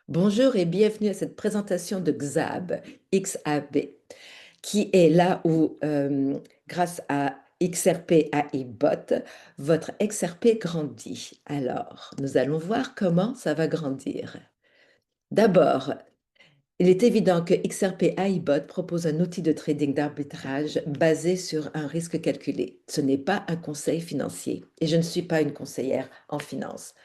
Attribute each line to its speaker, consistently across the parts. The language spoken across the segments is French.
Speaker 1: Bonjour et bienvenue à cette présentation de XAB, XAB, qui est là où, grâce à XRP AI Bot, votre XRP grandit. Alors, nous allons voir comment ça va grandir. D'abord, il est évident que XRP AI Bot propose un outil de trading d'arbitrage basé sur un risque calculé. Ce n'est pas un conseil financier et je ne suis pas une conseillère en finance.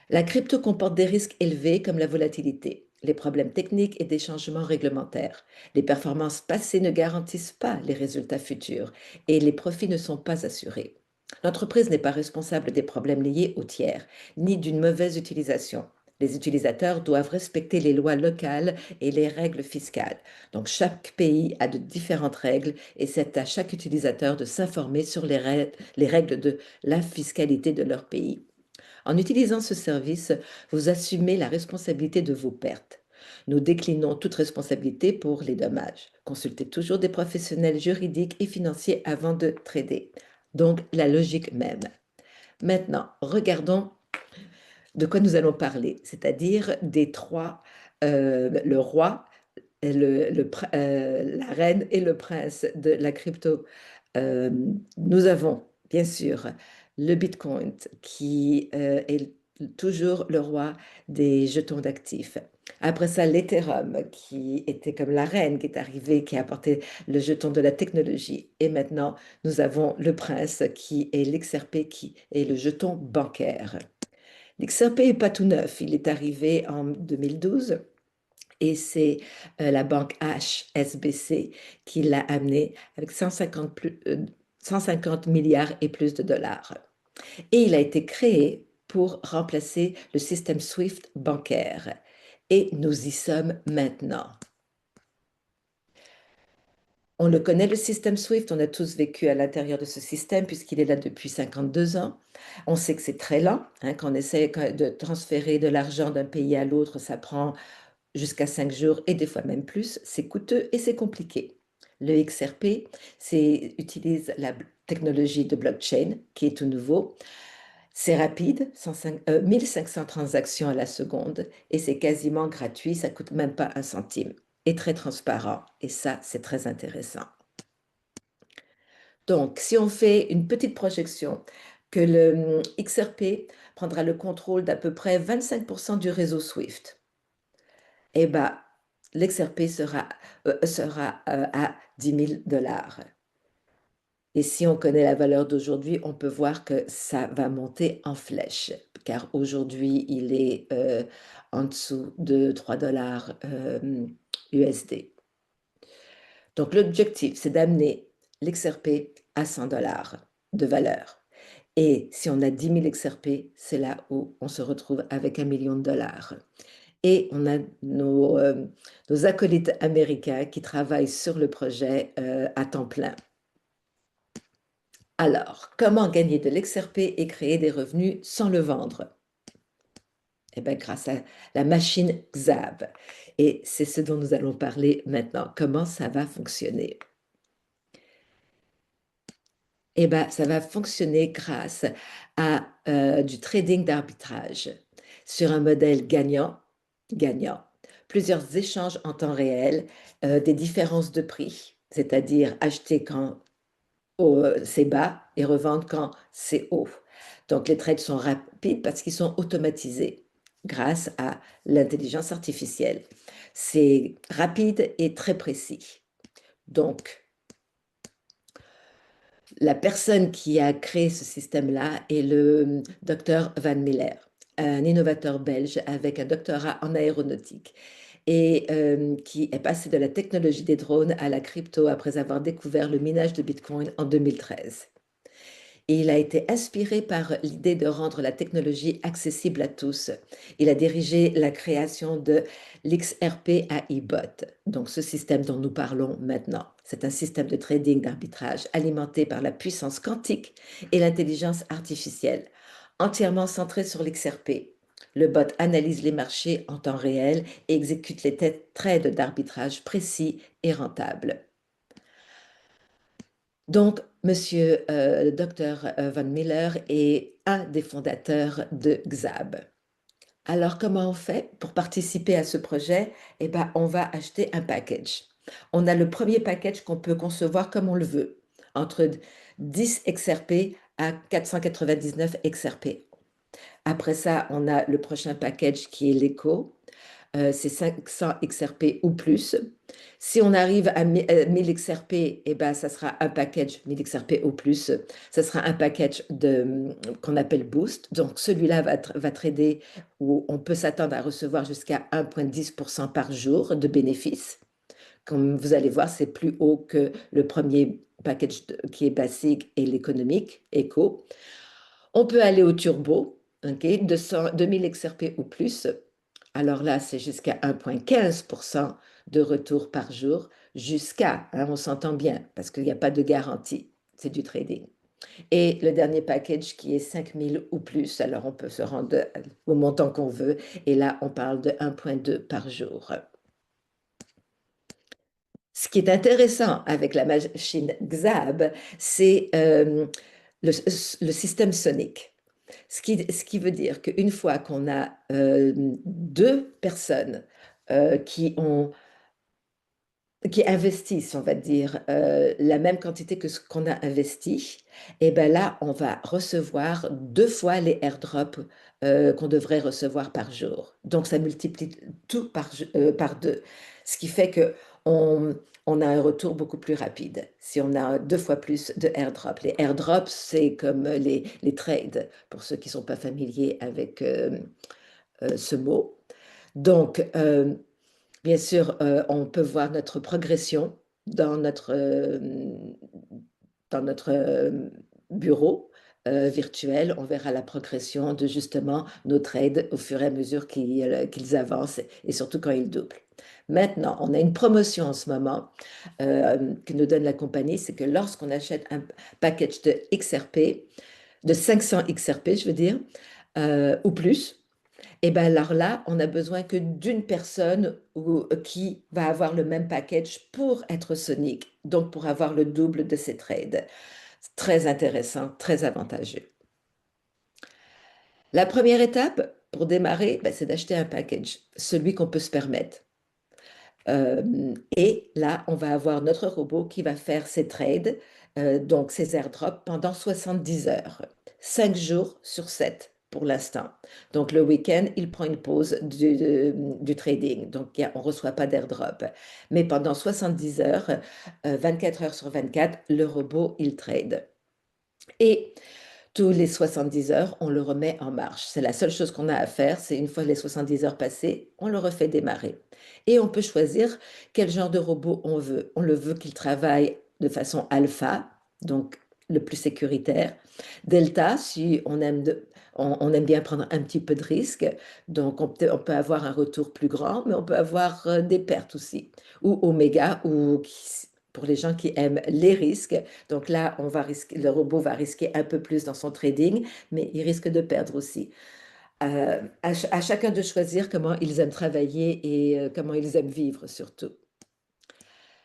Speaker 1: La crypto comporte des risques élevés comme la volatilité, les problèmes techniques et des changements réglementaires. Les performances passées ne garantissent pas les résultats futurs et les profits ne sont pas assurés. L'entreprise n'est pas responsable des problèmes liés aux tiers, ni d'une mauvaise utilisation. Les utilisateurs doivent respecter les lois locales et les règles fiscales. Donc chaque pays a de différentes règles et c'est à chaque utilisateur de s'informer sur les règles de la fiscalité de leur pays. En utilisant ce service, vous assumez la responsabilité de vos pertes. Nous déclinons toute responsabilité pour les dommages. Consultez toujours des professionnels juridiques et financiers avant de trader. Donc, la logique même. Maintenant, regardons de quoi nous allons parler, c'est-à-dire des trois, le roi, la reine et le prince de la crypto. Euh, Nous avons, bien sûr, le Bitcoin qui est toujours le roi des jetons d'actifs. Après ça, l'Ethereum qui était comme la reine qui est arrivée, qui a apporté le jeton de la technologie. Et maintenant, nous avons le prince qui est l'XRP qui est le jeton bancaire. L'XRP n'est pas tout neuf, il est arrivé en 2012 et c'est la banque HSBC qui l'a amené avec 150 milliards et plus de dollars. Et il a été créé pour remplacer le système SWIFT bancaire. Et nous y sommes maintenant. On le connaît, le système SWIFT, on a tous vécu à l'intérieur de ce système puisqu'il est là depuis 52 ans. On sait que c'est très lent, hein, quand on essaie de transférer de l'argent d'un pays à l'autre, ça prend jusqu'à 5 jours et des fois même plus. C'est coûteux et c'est compliqué. Le XRP utilise la technologie de blockchain qui est tout nouveau. C'est rapide, 1500 transactions à la seconde et c'est quasiment gratuit, ça coûte même pas un centime et très transparent. Et ça, c'est très intéressant. Donc, si on fait une petite projection, que le XRP prendra le contrôle d'à peu près 25% du réseau SWIFT, eh bien, l'XRP sera à 10 000 dollars. Et si on connaît la valeur d'aujourd'hui, on peut voir que ça va monter en flèche, car aujourd'hui, il est en dessous de 3 dollars USD. Donc, l'objectif, c'est d'amener l'XRP à 100 dollars de valeur. Et si on a 10 000 XRP, c'est là où on se retrouve avec 1 million de dollars. Et on a nos acolytes américains qui travaillent sur le projet à temps plein. Alors, comment gagner de l'XRP et créer des revenus sans le vendre? Eh bien, grâce à la machine XAB. Et c'est ce dont nous allons parler maintenant. Comment ça va fonctionner? Eh bien, ça va fonctionner grâce à du trading d'arbitrage sur un modèle gagnant, plusieurs échanges en temps réel, des différences de prix, c'est-à-dire acheter quand c'est bas et revendre quand c'est haut. Donc, les trades sont rapides parce qu'ils sont automatisés grâce à l'intelligence artificielle. C'est rapide et très précis. Donc, la personne qui a créé ce système-là est le docteur Van Miller, un innovateur belge avec un doctorat en aéronautique et qui est passé de la technologie des drones à la crypto après avoir découvert le minage de Bitcoin en 2013. Et il a été inspiré par l'idée de rendre la technologie accessible à tous. Il a dirigé la création de l'XRP AI Bot, donc ce système dont nous parlons maintenant. C'est un système de trading d'arbitrage alimenté par la puissance quantique et l'intelligence artificielle, entièrement centré sur l'XRP. Le bot analyse les marchés en temps réel et exécute les trades d'arbitrage précis et rentables. Donc, Monsieur le docteur Van Miller est un des fondateurs de XAB. Alors, comment on fait pour participer à ce projet? Eh ben, on va acheter un package. On a le premier package qu'on peut concevoir comme on le veut, entre 10 XRP à 499 XRP. Après ça, on a le prochain package qui est l'éco. C'est 500 XRP ou plus. Si on arrive à 1000 XRP, eh ben, ça sera un package 1000 XRP ou plus. Ça sera un package qu'on appelle Boost. Donc celui-là va trader où on peut s'attendre à recevoir jusqu'à 1,10% par jour de bénéfices. Comme vous allez voir, c'est plus haut que le premier package qui est basique et l'économique, Eco. On peut aller au turbo, ok, 2000 XRP ou plus. Alors là, c'est jusqu'à 1,15% de retour par jour, jusqu'à, hein, on s'entend bien, parce qu'il n'y a pas de garantie, c'est du trading. Et le dernier package qui est 5000 ou plus, alors on peut se rendre au montant qu'on veut, et là, on parle de 1,2 par jour. Ce qui est intéressant avec la machine XAB, c'est le système sonique. Ce qui veut dire qu'une fois qu'on a deux personnes qui investissent, on va dire, la même quantité que ce qu'on a investi, et bien là, on va recevoir deux fois les airdrops qu'on devrait recevoir par jour. Donc, ça multiplie tout par deux. Ce qui fait que on a un retour beaucoup plus rapide si on a deux fois plus de airdrops. Les airdrops, c'est comme les trades, pour ceux qui ne sont pas familiers avec ce mot. Donc, bien sûr, on peut voir notre progression dans notre bureau virtuel. On verra la progression de justement nos trades au fur et à mesure qu'ils avancent et surtout quand ils doublent. Maintenant, on a une promotion en ce moment que nous donne la compagnie, c'est que lorsqu'on achète un package de XRP, de 500 XRP, je veux dire, ou plus, et bien alors là, on a besoin que d'une personne qui va avoir le même package pour être Sonic, donc pour avoir le double de ses trades. C'est très intéressant, très avantageux. La première étape pour démarrer, ben, c'est d'acheter un package, celui qu'on peut se permettre. Et là, on va avoir notre robot qui va faire ses trades, donc ses airdrops, pendant 70 heures, 5 jours sur 7 pour l'instant. Donc le week-end, il prend une pause du trading, donc on ne reçoit pas d'airdrop. Mais pendant 70 heures, 24 heures sur 24, le robot, il trade. Et tous les 70 heures, on le remet en marche. C'est la seule chose qu'on a à faire, c'est une fois les 70 heures passées, on le refait démarrer. Et on peut choisir quel genre de robot on veut. On le veut qu'il travaille de façon alpha, donc le plus sécuritaire. Delta, si on aime bien prendre un petit peu de risque, donc on peut avoir un retour plus grand, mais on peut avoir des pertes aussi. Ou oméga, pour les gens qui aiment les risques. Donc là, le robot va risquer un peu plus dans son trading, mais il risque de perdre aussi. À chacun de choisir comment ils aiment travailler et comment ils aiment vivre surtout.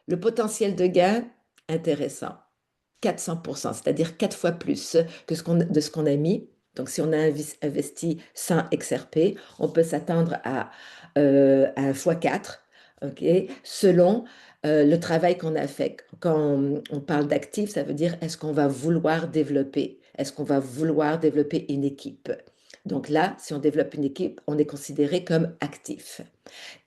Speaker 1: Le potentiel de gain, intéressant. 400%, c'est-à-dire 4 fois plus que de ce qu'on a mis. Donc, si on a investi 100 XRP, on peut s'attendre à un fois 4, ok, selon le travail qu'on a fait. Quand on parle d'actifs, ça veut dire est-ce qu'on va vouloir développer? Est-ce qu'on va vouloir développer une équipe? Donc là, si on développe une équipe, on est considéré comme actif.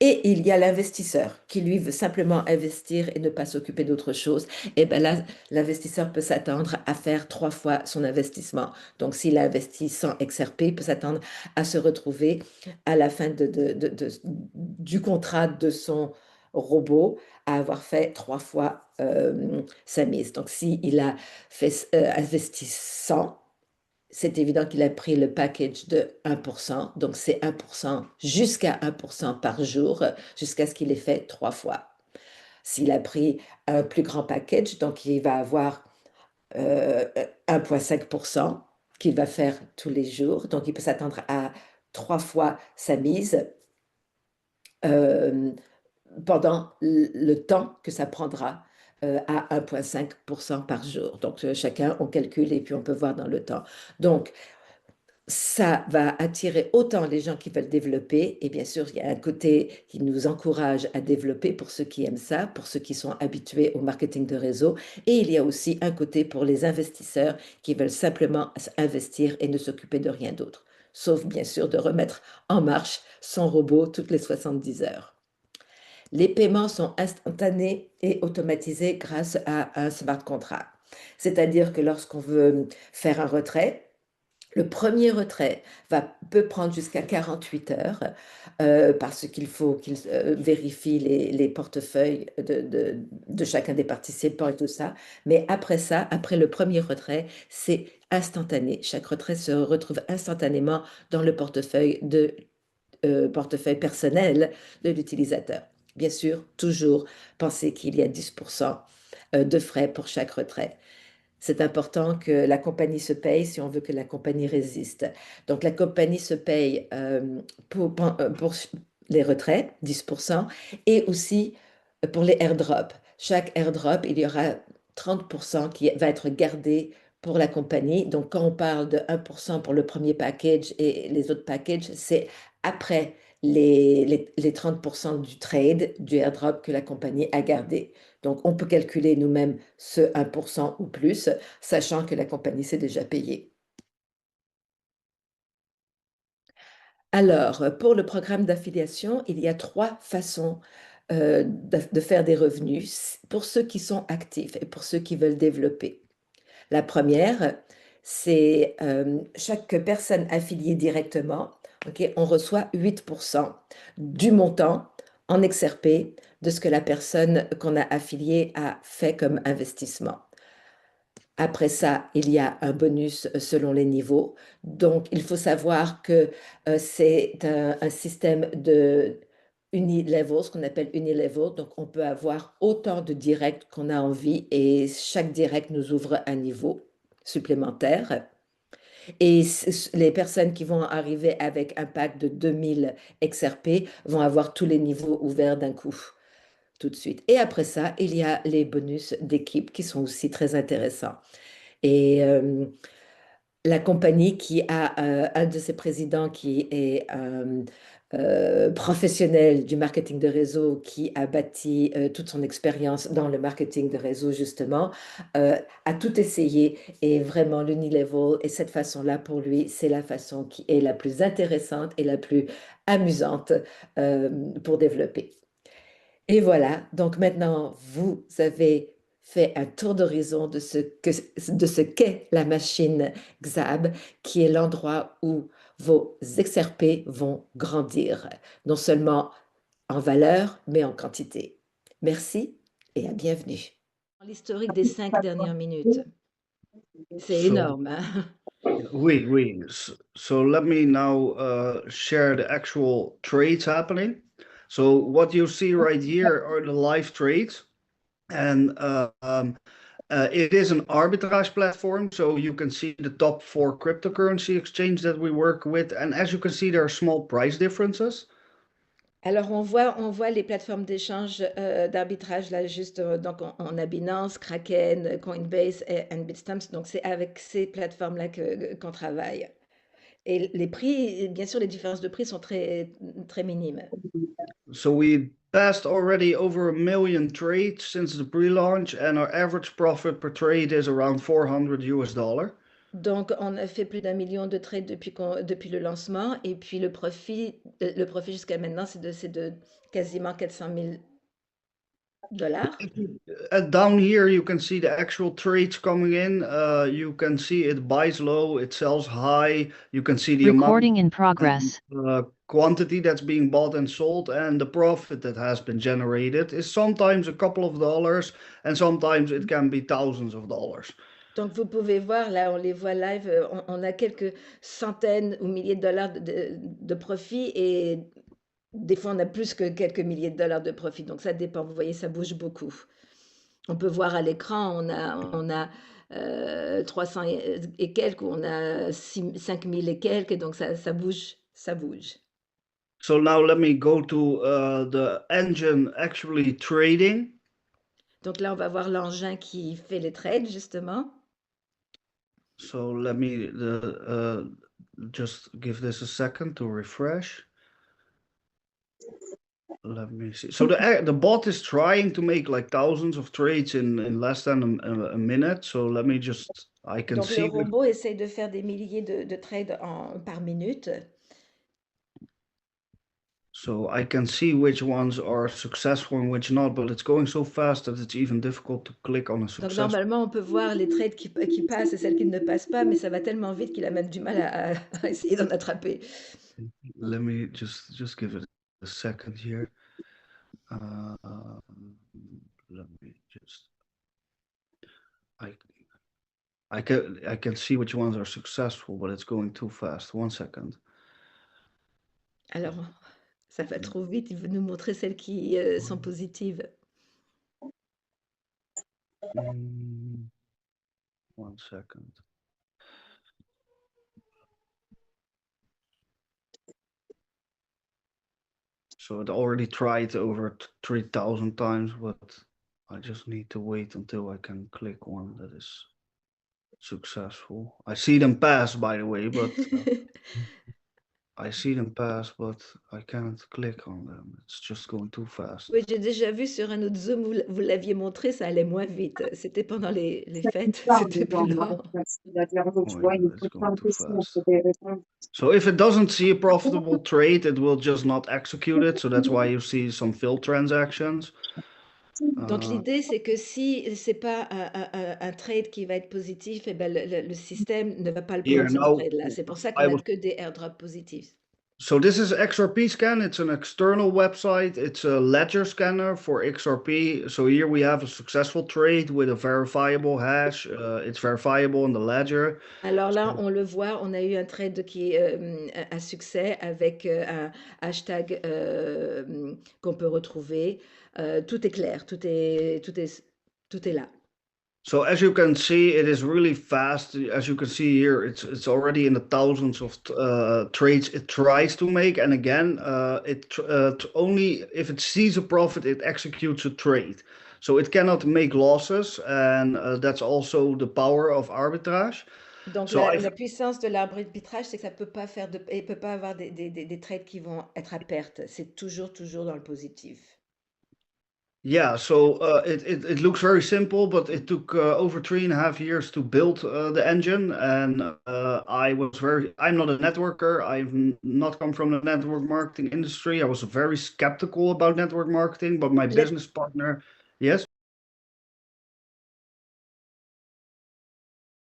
Speaker 1: Et il y a l'investisseur qui, lui, veut simplement investir et ne pas s'occuper d'autre chose. Et bien là, l'investisseur peut s'attendre à faire 3 fois son investissement. Donc, s'il a investi 100 XRP, il peut s'attendre à se retrouver à la fin du contrat de son robot à avoir fait 3 fois sa mise. Donc, s'il a investi 100, c'est évident qu'il a pris le package de 1%, donc c'est 1% jusqu'à 1% par jour, jusqu'à ce qu'il ait fait 3 fois. S'il a pris un plus grand package, donc il va avoir 1,5% qu'il va faire tous les jours, donc il peut s'attendre à 3 fois sa mise euh, pendant le temps que ça prendra à 1,5% par jour. Donc chacun, on calcule et puis on peut voir dans le temps. Donc, Ça va attirer autant les gens qui veulent développer, et bien sûr, il y a un côté qui nous encourage à développer pour ceux qui aiment ça, pour ceux qui sont habitués au marketing de réseau, et il y a aussi un côté pour les investisseurs qui veulent simplement investir et ne s'occuper de rien d'autre, sauf bien sûr de remettre en marche son robot toutes les 70 heures. Les paiements sont instantanés et automatisés grâce à un smart contract. C'est-à-dire que lorsqu'on veut faire un retrait, le premier retrait peut prendre jusqu'à 48 heures parce qu'il faut qu'il vérifie les portefeuilles de chacun des participants et tout ça. Mais après ça, après le premier retrait, c'est instantané. Chaque retrait se retrouve instantanément dans le portefeuille personnel de l'utilisateur. Bien sûr, toujours penser qu'il y a 10% de frais pour chaque retrait. C'est important que la compagnie se paye si on veut que la compagnie résiste. Donc, la compagnie se paye pour les retraits, 10%, et aussi pour les airdrops. Chaque airdrop, il y aura 30% qui va être gardé pour la compagnie. Donc, quand on parle de 1% pour le premier package et les autres packages, c'est après les 30% du trade, du airdrop que la compagnie a gardé. Donc, on peut calculer nous-mêmes ce 1% ou plus, sachant que la compagnie s'est déjà payée. Alors, pour le programme d'affiliation, il y a trois façons de faire des revenus pour ceux qui sont actifs et pour ceux qui veulent développer. La première, c'est chaque personne affiliée directement, ok, on reçoit 8% du montant en XRP de ce que la personne qu'on a affiliée a fait comme investissement. Après ça, il y a un bonus selon les niveaux. Donc, il faut savoir que c'est un système de unilevel, ce qu'on appelle unilevel. Donc, on peut avoir autant de directs qu'on a envie et chaque direct nous ouvre un niveau supplémentaire. Et les personnes qui vont arriver avec un pack de 2000 XRP vont avoir tous les niveaux ouverts d'un coup, tout de suite. Et après ça, il y a les bonus d'équipe qui sont aussi très intéressants. Et la compagnie qui a un de ses présidents qui est professionnel du marketing de réseau, qui a bâti toute son expérience dans le marketing de réseau, justement, a tout essayé et vraiment l'unilevel et cette façon-là, pour lui, c'est la façon qui est la plus intéressante et la plus amusante pour développer. Et voilà, donc maintenant, vous avez fait un tour d'horizon de ce qu'est la machine XAB, qui est l'endroit où vos XRP vont grandir, non seulement en valeur, mais en quantité. Merci et à bienvenue. L'historique des 5 dernières minutes, c'est
Speaker 2: So,
Speaker 1: énorme, hein?
Speaker 2: we. So let me now share the actual trades happening. So what you see right here are the live trades, and it is an arbitrage platform. So you can see the top four cryptocurrency exchanges that we work with, and as you can see, there are small price differences.
Speaker 1: Alors, on voit les plateformes d'échange, d'arbitrage, là, juste, donc on a Binance, Kraken, Coinbase et Bitstamp. Donc, c'est avec ces plateformes-là qu'on travaille. Et les prix, bien sûr, les différences de prix sont très, très minimes.
Speaker 2: So we passed already over 1 million trades since the pre-launch, and our average profit per trade is around $400.
Speaker 1: Donc, on a fait plus d'1 million de trades depuis le lancement. Et puis, le profit jusqu'à maintenant, c'est de quasiment 400 000 $.
Speaker 2: Down here, you can see the actual trades coming in. You can see it buys low, it sells high. You can see the
Speaker 3: Recording in
Speaker 2: amount
Speaker 3: progress.
Speaker 2: quantity that's being bought and sold, and the profit that has been generated is sometimes a couple of dollars, and sometimes it can be thousands of dollars.
Speaker 1: Donc, vous pouvez voir, là, on les voit live, on a quelques centaines ou milliers de dollars de profit et des fois, on a plus que quelques milliers de dollars de profit. Donc, ça dépend. Vous voyez, ça bouge beaucoup. On peut voir à l'écran, on a 300 et quelques, ou on a 5000 et quelques, donc ça bouge, ça bouge.
Speaker 2: So now let me go to the engine actually trading.
Speaker 1: Donc là, on va voir l'engin qui fait les trades, justement.
Speaker 2: So let me just give this a second to refresh. Let me see. So the bot is trying to make like thousands of trades in less than a minute. So let me just, I can
Speaker 1: Donc le
Speaker 2: see.
Speaker 1: robot essaie de faire des milliers de trades par minute.
Speaker 2: So I can see which ones are successful and which not, but it's going so fast that it's even difficult to click on a
Speaker 1: Donc
Speaker 2: success.
Speaker 1: normalement, on peut voir les trades qui passent et celles qui ne passent pas, mais ça va tellement vite qu'il a même du mal à essayer d'en attraper.
Speaker 2: Let me just give it a second here. Let me just. I can see which ones are successful, but it's going too fast. 1 second.
Speaker 1: Alors, ça va trop vite, il veut nous montrer celles qui sont positives.
Speaker 2: 1 second. So it already tried over 3,000 times, but I just need to wait until I can click one that is successful. I see them pass, by the way, but I see them pass, but I can't click on them. It's just going too fast.
Speaker 1: Oui, j'ai déjà vu sur un autre Zoom, vous l'aviez montré, ça allait moins vite. C'était pendant les fêtes, c'était plus lent.
Speaker 2: Oh, yeah, it's going too fast. So if it doesn't see a profitable trade, it will just not execute it. So that's why you see some failed transactions.
Speaker 1: Donc l'idée, c'est que si c'est pas un trade qui va être positif, eh ben, le système ne va pas le prendre, ce trade-là. C'est pour ça qu'on n'a que des airdrops positifs.
Speaker 2: So this is XRP Scan. It's an external website. It's a ledger scanner for XRP. So here we have a successful trade with a verifiable hash. It's verifiable in the ledger.
Speaker 1: Alors là, on le voit, on a eu un trade qui est un succès avec un hashtag qu'on peut retrouver. Tout est clair, tout est là.
Speaker 2: So as you can see, it is really fast. As you can see here, it's already in the thousands of trades it tries to make, and again, only if it sees a profit, it executes a trade. So it cannot make losses, and that's also the power of arbitrage.
Speaker 1: Donc la puissance de l'arbitrage, c'est que ça peut pas faire peut pas avoir des trades qui vont être à perte. C'est toujours dans le positif.
Speaker 2: Yeah, so it looks very simple, but it took over 3.5 years to build the engine, and I'm not a networker. I've not come from the network marketing industry. I was very skeptical about network marketing, but my business partner, yes.